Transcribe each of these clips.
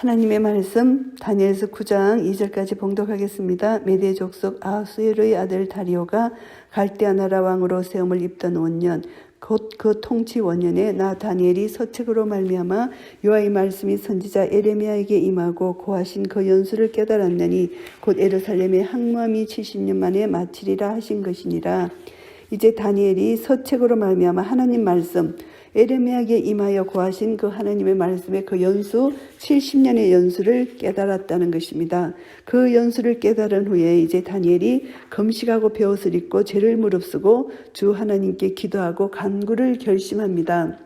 하나님의 말씀 다니엘서 9장 2절까지 봉독하겠습니다. 메대 족속 아하수에르의 아들 다리오가 갈대아 나라 왕으로 세움을 입던 원년 곧 그 통치 원년에 나 다니엘이 서책으로 말미암아 여호와의 말씀이 선지자 에레미야에게 임하고 고하신 그 연수를 깨달았나니 곧 예루살렘의 항무함이 70년 만에 마치리라 하신 것이니라. 이제 다니엘이 서책으로 말미암아 하나님 말씀 에레미야에게 임하여 고하신 그 하나님의 말씀의 그 연수 70년의 연수를 깨달았다는 것입니다. 그 연수를 깨달은 후에 이제 다니엘이 금식하고 베옷을 입고 죄를 무릅쓰고 주 하나님께 기도하고 간구를 결심합니다.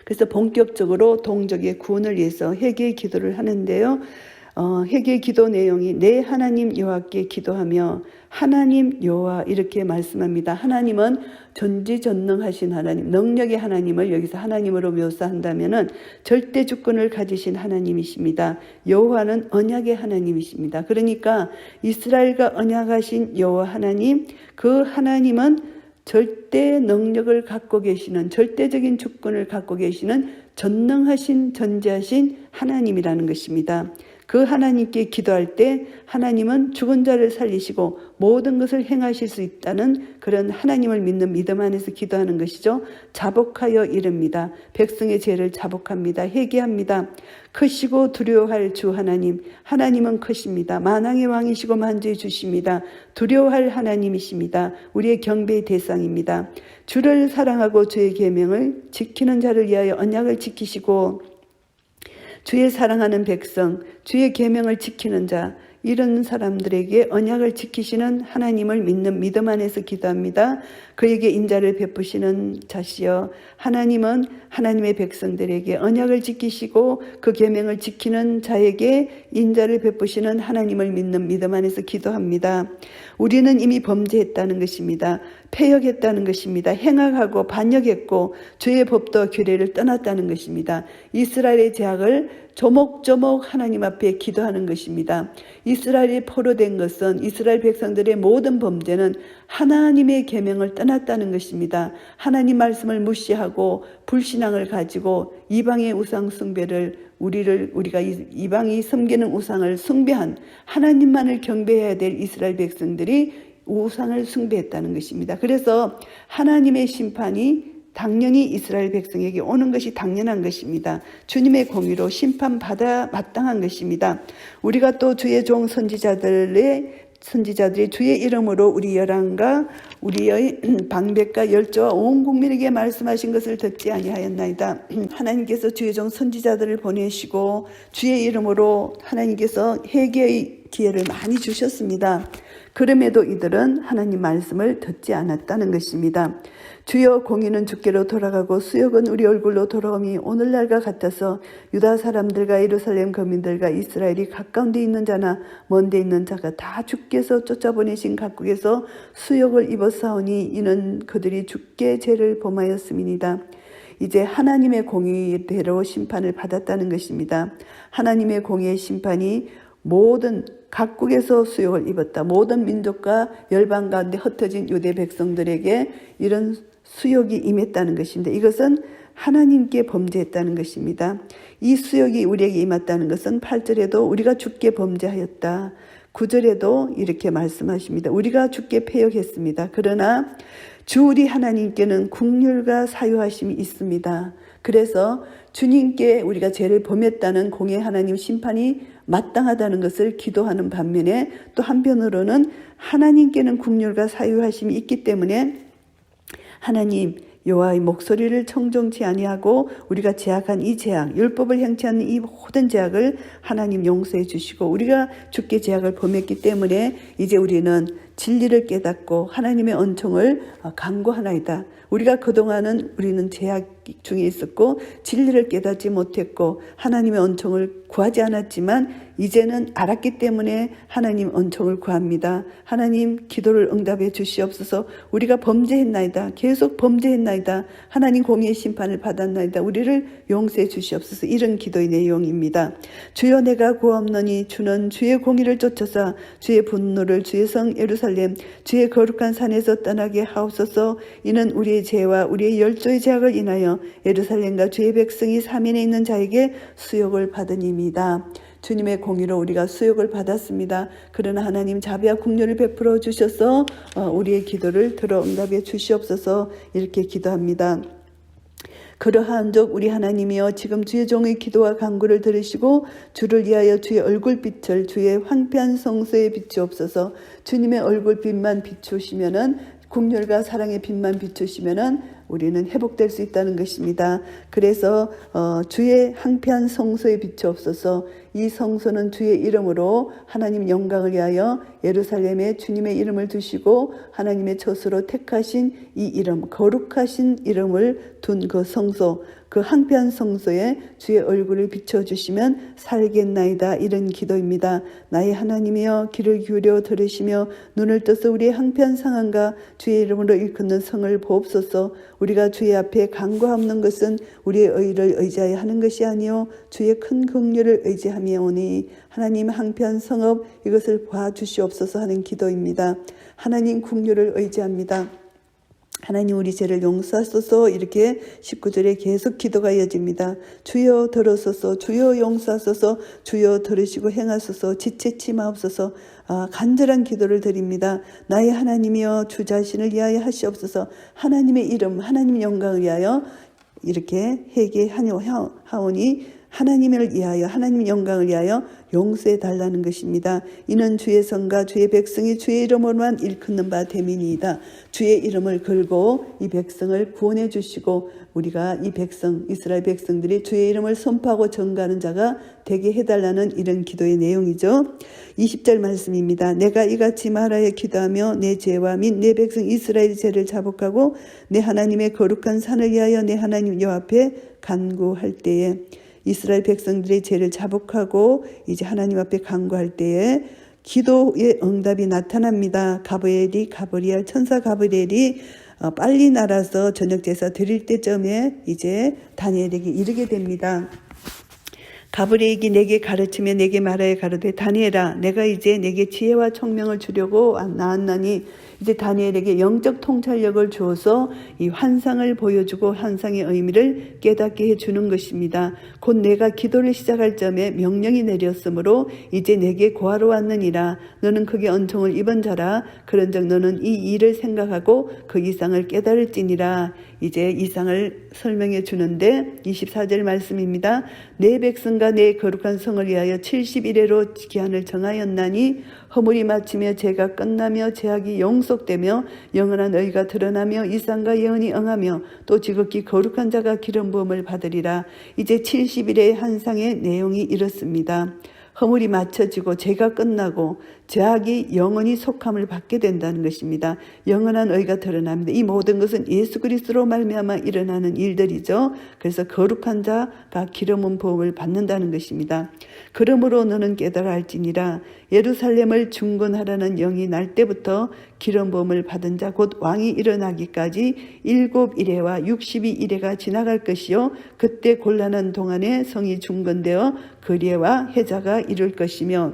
그래서 본격적으로 동족의 구원을 위해서 회개의 기도를 하는데요. 회개의 기도 내용이 내 하나님 여호와께 기도하며 하나님 여호와 이렇게 말씀합니다. 하나님은 전지전능하신 하나님, 능력의 하나님을 여기서 하나님으로 묘사한다면은 절대 주권을 가지신 하나님이십니다. 여호와는 언약의 하나님이십니다. 그러니까 이스라엘과 언약하신 여호와 하나님, 그 하나님은 절대 능력을 갖고 계시는, 절대적인 주권을 갖고 계시는 전능하신, 전지하신 하나님이라는 것입니다. 그 하나님께 기도할 때 하나님은 죽은 자를 살리시고 모든 것을 행하실 수 있다는 그런 하나님을 믿는 믿음 안에서 기도하는 것이죠. 자복하여 이릅니다. 백성의 죄를 자복합니다. 회개합니다. 크시고 두려워할 주 하나님, 하나님은 크십니다. 만왕의 왕이시고 만주의 주십니다. 두려워할 하나님이십니다. 우리의 경배의 대상입니다. 주를 사랑하고 주의 계명을 지키는 자를 위하여 언약을 지키시고 주의 사랑하는 백성, 주의 계명을 지키는 자, 이런 사람들에게 언약을 지키시는 하나님을 믿는 믿음 안에서 기도합니다. 그에게 인자를 베푸시는 자시여, 하나님은 하나님의 백성들에게 언약을 지키시고 그 계명을 지키는 자에게 인자를 베푸시는 하나님을 믿는 믿음 안에서 기도합니다. 우리는 이미 범죄했다는 것입니다. 패역했다는 것입니다. 행악하고 반역했고 주의 법도 규례를 떠났다는 것입니다. 이스라엘의 죄악을 조목조목 하나님 앞에 기도하는 것입니다. 이스라엘이 포로된 것은, 이스라엘 백성들의 모든 범죄는 하나님의 계명을 떠났다는 것입니다. 하나님 말씀을 무시하고 불신앙을 가지고 이방의 우상 숭배를 우리가 이방이 섬기는 우상을 숭배한, 하나님만을 경배해야 될 이스라엘 백성들이 우상을 숭배했다는 것입니다. 그래서 하나님의 심판이 당연히 이스라엘 백성에게 오는 것이 당연한 것입니다. 주님의 공의로 심판받아 마땅한 것입니다. 우리가 또 주의 종 선지자들이 주의 이름으로 우리 열왕과 우리의 방백과 열조와 온 국민에게 말씀하신 것을 듣지 아니하였나이다. 하나님께서 주의 종 선지자들을 보내시고 주의 이름으로 하나님께서 회개의 기회를 많이 주셨습니다. 그럼에도 이들은 하나님 말씀을 듣지 않았다는 것입니다. 주여 공의는 주께로 돌아가고 수욕은 우리 얼굴로 돌아오니 오늘날과 같아서 유다 사람들과 예루살렘 거민들과 이스라엘이 가까운 데 있는 자나 먼 데 있는 자가 다 주께서 쫓아보내신 각국에서 수욕을 입었사오니 이는 그들이 주께 죄를 범하였음이니이다. 이제 하나님의 공의대로 심판을 받았다는 것입니다. 하나님의 공의의 심판이 모든 각국에서 수욕을 입었다. 모든 민족과 열방 가운데 흩어진 유대 백성들에게 이런 수욕이 임했다는 것인데, 이것은 하나님께 범죄했다는 것입니다. 이 수욕이 우리에게 임했다는 것은 8절에도 우리가 주께 범죄하였다. 9절에도 이렇게 말씀하십니다. 우리가 주께 패역했습니다. 그러나 주 우리 하나님께는 긍휼과 사유하심이 있습니다. 그래서 주님께 우리가 죄를 범했다는 공의 하나님 심판이 마땅하다는 것을 기도하는 반면에 또 한편으로는 하나님께는 긍휼과 사유하심이 있기 때문에 하나님 여호와의 목소리를 청종치 아니하고 우리가 제약한 이 제약, 율법을 행치 않는 이 모든 제약을 하나님 용서해 주시고 우리가 주께 제약을 범했기 때문에 이제 우리는 진리를 깨닫고 하나님의 은총을 간구하나이다. 우리가 그동안은 우리는 제약 중에 있었고 진리를 깨닫지 못했고 하나님의 은총을 구하지 않았지만 이제는 알았기 때문에 하나님 은총을 구합니다. 하나님 기도를 응답해 주시옵소서. 우리가 범죄했나이다. 계속 범죄했나이다. 하나님 공의의 심판을 받았나이다. 우리를 용서해 주시옵소서. 이런 기도의 내용입니다. 주여 내가 구하옵노니 주는 주의 공의를 쫓아서 주의 분노를 주의 성 예루살렘 주의 거룩한 산에서 떠나게 하옵소서. 이는 우리의 죄와 우리의 열조의 죄악을 인하여 하며 예루살렘과 주의 백성이 사면에 있는 자에게 수욕을 받으니이다. 주님의 공의로 우리가 수욕을 받았습니다. 그러나 하나님 자비와 긍휼을 베풀어 주셔서 우리의 기도를 들어 응답해 주시옵소서 이렇게 기도합니다. 그러한즉 우리 하나님이여 지금 주의 종의 기도와 간구를 들으시고 주를 위하여 주의 얼굴빛을 주의 황폐한 성소에 비추옵소서. 주님의 얼굴빛만 비추시면은 긍휼과 사랑의 빛만 비추시면은 우리는 회복될 수 있다는 것입니다. 그래서 주의 황폐한 성소에 비추옵소서. 이 성소는 주의 이름으로 하나님 영광을 위하여 예루살렘에 주님의 이름을 두시고 하나님의 처소로 택하신 이 이름, 거룩하신 이름을 둔 그 성소, 그 황폐한 성소에 주의 얼굴을 비춰주시면 살겠나이다. 이런 기도입니다. 나의 하나님이여 귀를 기울여 들으시며 눈을 떠서 우리의 황폐한 상황과 주의 이름으로 일컫는 성을 보옵소서. 우리가 주의 앞에 간구하는 것은 우리의 의를 의지하여 하는 것이 아니요 주의 큰 긍휼을 의지하며 오니 하나님 황폐한 성읍 이것을 봐주시옵소서 하는 기도입니다. 하나님 긍휼을 의지합니다. 하나님 우리 죄를 용서하소서. 이렇게 19절에 계속 기도가 이어집니다. 주여 들으소서, 주여 용서하소서, 주여 들으시고 행하소서, 지체치 마옵소서. 간절한 기도를 드립니다. 나의 하나님이여 주 자신을 위하여 하시옵소서. 하나님의 이름, 하나님 영광을 위하여 이렇게 회개하오니 하나님을 위하여 하나님 영광을 위하여 용서해 달라는 것입니다. 이는 주의 성과 주의 백성이 주의 이름으로만 일컫는 바 됨이니이다. 주의 이름을 걸고 이 백성을 구원해 주시고 우리가 이 백성 이스라엘 백성들이 주의 이름을 선포하고 전가하는 자가 되게 해달라는 이런 기도의 내용이죠. 20절 말씀입니다. 내가 이같이 말하여 기도하며 내 죄와 및 내 백성 이스라엘의 죄를 자복하고 내 하나님의 거룩한 산을 위하여 내 하나님 여호와 앞에 간구할 때에 이스라엘 백성들의 죄를 자복하고 이제 하나님 앞에 간구할 때에 기도의 응답이 나타납니다. 가브리엘 천사 가브리엘이 빨리 날아서 저녁 제사 드릴 때쯤에 이제 다니엘에게 이르게 됩니다. 가브리엘이 내게 가르치며 내게 말하여 가로되 다니엘아 내가 이제 내게 지혜와 총명을 주려고 나왔나니 이제 다니엘에게 영적 통찰력을 주어서 이 환상을 보여주고 환상의 의미를 깨닫게 해주는 것입니다. 곧 내가 기도를 시작할 점에 명령이 내렸으므로 이제 내게 고하러 왔느니라. 너는 크게 은총을 입은 자라. 그런즉 너는 이 일을 생각하고 그 이상을 깨달을지니라. 이제 이상을 설명해 주는데 24절 말씀입니다. 내 백성과 내 거룩한 성을 위하여 70일에로 기한을 정하였나니 허물이 마치며 죄가 끝나며 죄악이 용속되며 영원한 의가 드러나며 이상과 예언이 응하며 또 지극히 거룩한 자가 기름 부음을 받으리라. 이제 70일의 환상의 내용이 이렇습니다. 허물이 맞춰지고 죄가 끝나고 죄악이 영원히 속함을 받게 된다는 것입니다. 영원한 의가 드러납니다. 이 모든 것은 예수 그리스도로 말미암아 일어나는 일들이죠. 그래서 거룩한 자가 기름 부음을 받는다는 것입니다. 그러므로 너는 깨달아 할지니라. 예루살렘을 중건하라는 영이 날 때부터 기름 부음을 받은 자 곧 왕이 일어나기까지 7일회와 62일회가 지나갈 것이요 그때 곤란한 동안에 성이 중건되어 거리와 해자가 이룰 것이며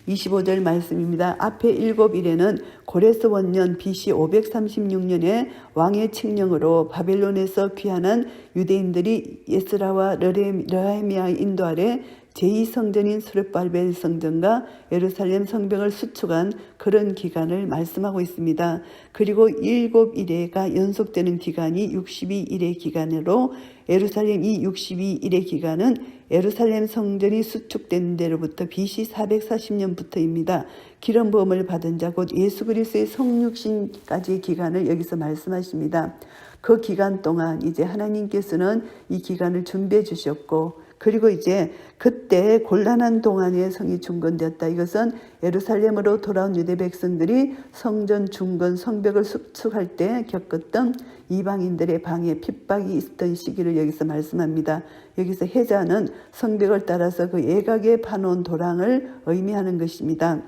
25절 말씀입니다. 앞에 7일에는 고레스 원년 BC 536년에 왕의 칙령으로 바벨론에서 귀환한 유대인들이 에스라와 느헤미야의 인도 아래 제2성전인 스룹바벨 성전과 예루살렘 성벽을 수축한 그런 기간을 말씀하고 있습니다. 그리고 7일회가 연속되는 기간이 62일의 기간으로 예루살렘 이 62일의 기간은 예루살렘 성전이 수축된 데로부터 BC 440년부터입니다. 기름 부음을 받은 자 곧 예수 그리스도의 성육신까지의 기간을 여기서 말씀하십니다. 그 기간 동안 이제 하나님께서는 이 기간을 준비해 주셨고 그리고 이제 그때 곤란한 동안에 성이 중건되었다. 이것은 예루살렘으로 돌아온 유대 백성들이 성전 중건 성벽을 수축할 때 겪었던 이방인들의 방해 핍박이 있었던 시기를 여기서 말씀합니다. 여기서 해자는 성벽을 따라서 그 예각에 파놓은 도랑을 의미하는 것입니다.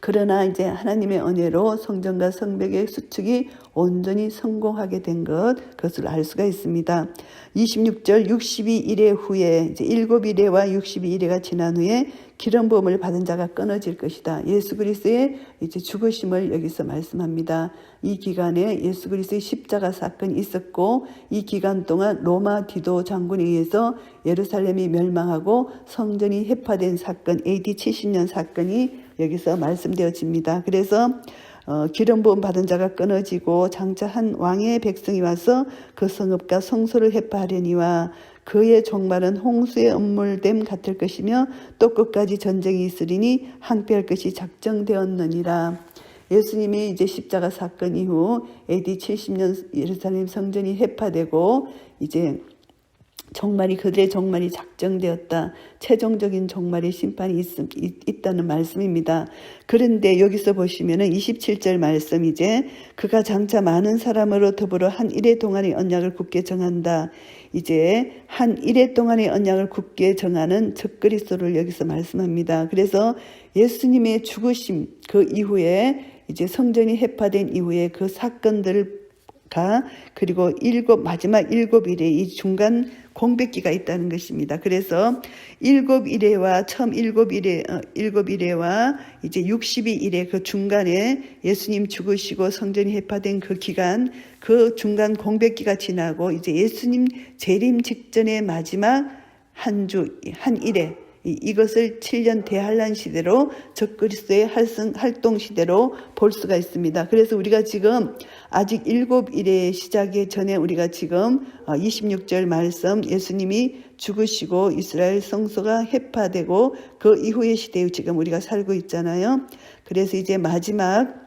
그러나 이제 하나님의 은혜로 성전과 성벽의 수축이 온전히 성공하게 된 그것을 알 수가 있습니다. 26절 62일의 후에 이제 7일에와 62일에가 지난 후에 기름 부음을 받은 자가 끊어질 것이다. 예수 그리스도의 이제 죽으심을 여기서 말씀합니다. 이 기간에 예수 그리스도의 십자가 사건이 있었고 이 기간 동안 로마 디도 장군에 의해서 예루살렘이 멸망하고 성전이 해파된 사건 AD 70년 사건이 여기서 말씀되어집니다. 그래서 기름 부음 받은 자가 끊어지고 장차 한 왕의 백성이 와서 그 성읍과 성소를 해파하려니와 그의 종말은 홍수의 음물됨 같을 것이며 또 끝까지 전쟁이 있으리니 항폐할 것이 작정되었느니라. 예수님이 이제 십자가 사건 이후 AD 70년 예루살렘 성전이 해파되고 이제 그들의 종말이 작정되었다. 최종적인 종말의 심판이 있다는 말씀입니다. 그런데 여기서 보시면은 27절 말씀 이제 그가 장차 많은 사람으로 더불어 한 일해 동안의 언약을 굳게 정한다. 이제 한 일해 동안의 언약을 굳게 정하는 적그리스도를 여기서 말씀합니다. 그래서 예수님의 죽으심 그 이후에 이제 성전이 해파된 이후에 그 사건들을 그리고 마지막 7일에 이 중간 공백기가 있다는 것입니다. 그래서 7일에와 처음 7일에와 이제 62일에 그 중간에 예수님 죽으시고 성전이 해파된 그 기간, 그 중간 공백기가 지나고 이제 예수님 재림 직전의 마지막 한 일에 이것을 7년 대환란 시대로 적그리스도의 활동 시대로 볼 수가 있습니다. 그래서 우리가 지금 아직 7일의 시작이 전에 우리가 지금 26절 말씀 예수님이 죽으시고 이스라엘 성소가 해파되고 그 이후의 시대에 지금 우리가 살고 있잖아요. 그래서 이제 마지막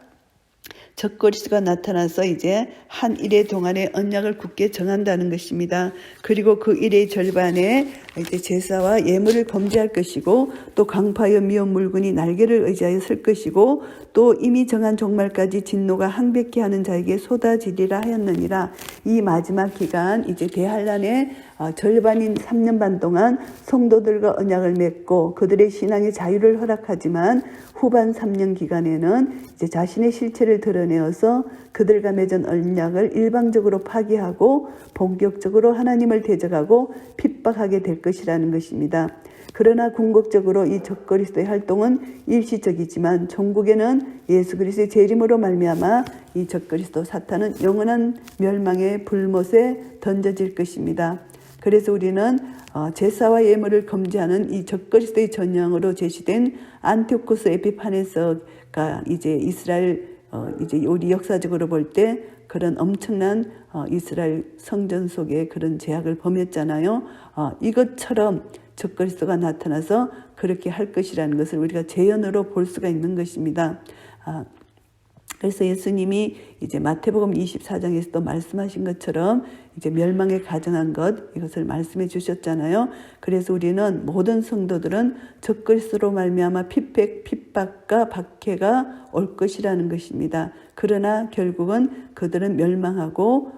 적그리스도가 나타나서 이제 한 일해 동안의 언약을 굳게 정한다는 것입니다. 그리고 그 일의 절반에 이제 제사와 예물을 범죄할 것이고 또 강파여 미운 물군이 날개를 의지하여 설 것이고 또 이미 정한 종말까지 진노가 항백케 하는 자에게 쏟아지리라 하였느니라. 이 마지막 기간 이제 대환란의 절반인 3년 반 동안 성도들과 언약을 맺고 그들의 신앙의 자유를 허락하지만 후반 3년 기간에는 이제 자신의 실체를 드러내어서 그들과 맺은 언약을 일방적으로 파기하고 본격적으로 하나님을 대적하고 핍박하게 될 것이라는 것입니다. 그러나 궁극적으로 이 적그리스도의 활동은 일시적이지만 종국에는 예수 그리스도의 재림으로 말미암아 이 적그리스도 사탄은 영원한 멸망의 불못에 던져질 것입니다. 그래서 우리는 제사와 예물을 금지하는 이 적그리스도의 전형으로 제시된 안티오코스 에피파네스가 이제 이스라엘 이제 우리 역사적으로 볼 때 그런 엄청난 이스라엘 성전 속에 그런 제약을 범했잖아요. 이것처럼 적그리스도가 나타나서 그렇게 할 것이라는 것을 우리가 재현으로 볼 수가 있는 것입니다. 그래서 예수님이 이제 마태복음 24장에서도 말씀하신 것처럼 이제 멸망에 가정한 이것을 말씀해 주셨잖아요. 그래서 우리는 모든 성도들은 적그리스도로 말미암아 핍박과 박해가 올 것이라는 것입니다. 그러나 결국은 그들은 멸망하고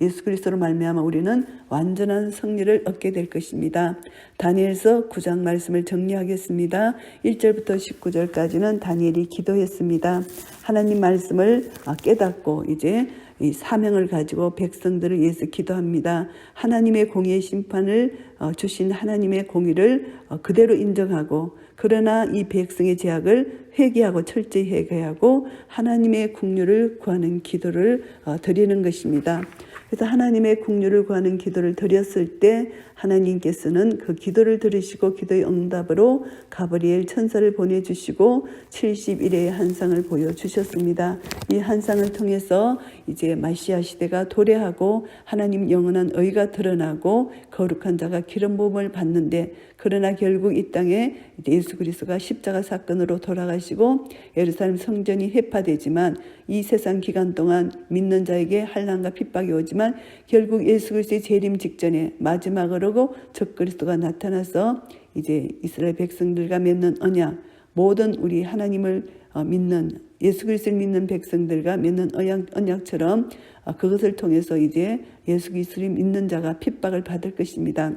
예수 그리스도로 말미암아 우리는 완전한 승리를 얻게 될 것입니다. 다니엘서 9장 말씀을 정리하겠습니다. 1절부터 19절까지는 다니엘이 기도했습니다. 하나님 말씀을 깨닫고 이제 이 사명을 가지고 백성들을 위해서 기도합니다. 하나님의 공의의 심판을 주신 하나님의 공의를 그대로 인정하고 그러나 이 백성의 죄악을 회개하고 철저히 회개하고 하나님의 긍휼을 구하는 기도를 드리는 것입니다. 그래서 하나님의 긍휼을 구하는 기도를 드렸을 때 하나님께서는 그 기도를 들으시고 기도의 응답으로 가브리엘 천사를 보내주시고 70일의 한상을 보여주셨습니다. 이 한상을 통해서 이제 마시아 시대가 도래하고 하나님 영원한 의가 드러나고 거룩한 자가 기름 부음을 받는데 그러나 결국 이 땅에 예수 그리스도가 십자가 사건으로 돌아가시고 예루살렘 성전이 해파되지만 이 세상 기간 동안 믿는 자에게 환난과 핍박이 오지만 결국 예수 그리스도의 재림 직전에 마지막으로 적그리스도가 나타나서 이제 이스라엘 백성들과 맺는 언약, 모든 우리 하나님을 믿는 예수 그리스도를 믿는 백성들과 맺는 언약처럼 그것을 통해서 이제 예수 그리스도를 믿는 자가 핍박을 받을 것입니다.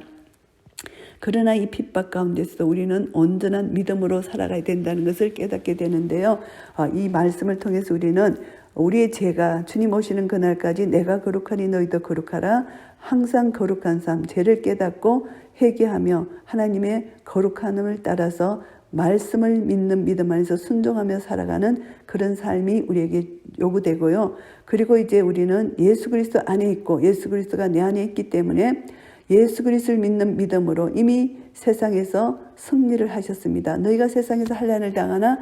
그러나 이 핍박 가운데서 우리는 온전한 믿음으로 살아가야 된다는 것을 깨닫게 되는데요. 이 말씀을 통해서 우리는 우리의 죄가 주님 오시는 그날까지 내가 거룩하니 너희도 거룩하라. 항상 거룩한 삶, 죄를 깨닫고 회개하며 하나님의 거룩함을 따라서 말씀을 믿는 믿음 안에서 순종하며 살아가는 그런 삶이 우리에게 요구되고요. 그리고 이제 우리는 예수 그리스도 안에 있고 예수 그리스도가 내 안에 있기 때문에 예수 그리스도를 믿는 믿음으로 이미 세상에서 승리를 하셨습니다. 너희가 세상에서 환난을 당하나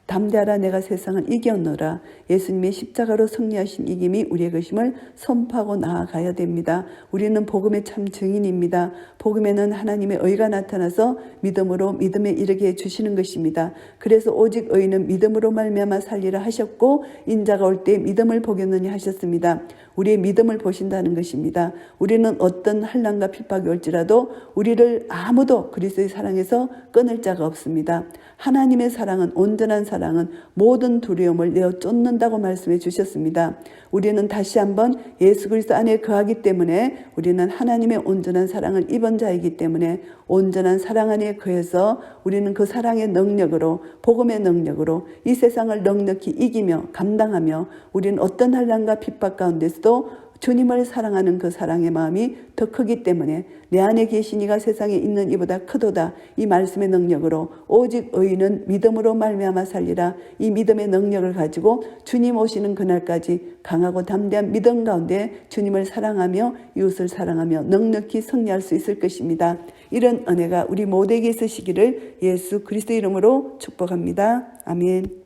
담대하라 내가 세상을 이겼노라. 예수님의 십자가로 승리하신 이김이 우리의 것임을 선포하고 나아가야 됩니다. 우리는 복음의 참 증인입니다. 복음에는 하나님의 의가 나타나서 믿음으로 믿음에 이르게 해주시는 것입니다. 그래서 오직 의인은 믿음으로 말미암아 살리라 하셨고 인자가 올 때 믿음을 보겠느냐 하셨습니다. 우리의 믿음을 보신다는 것입니다. 우리는 어떤 환난과 핍박이 올지라도 우리를 아무도 그리스도의 사랑에서 끊을 자가 없습니다. 하나님의 사랑은 온전한 사랑은 모든 두려움을 내어 쫓는다고 말씀해 주셨습니다. 우리는 다시 한번 예수 그리스도 안에 거하기 때문에 우리는 하나님의 온전한 사랑을 입은 자이기 때문에 온전한 사랑 안에 거해서 우리는 그 사랑의 능력으로 복음의 능력으로 이 세상을 넉넉히 이기며 감당하며 우리는 어떤 환난과 핍박 가운데서도 주님을 사랑하는 그 사랑의 마음이 더 크기 때문에 내 안에 계신 이가 세상에 있는 이보다 크도다. 이 말씀의 능력으로 오직 의인은 믿음으로 말미암아 살리라. 이 믿음의 능력을 가지고 주님 오시는 그날까지 강하고 담대한 믿음 가운데 주님을 사랑하며 이웃을 사랑하며 넉넉히 승리할 수 있을 것입니다. 이런 은혜가 우리 모두에게 있으시기를 예수 그리스도 이름으로 축복합니다. 아멘.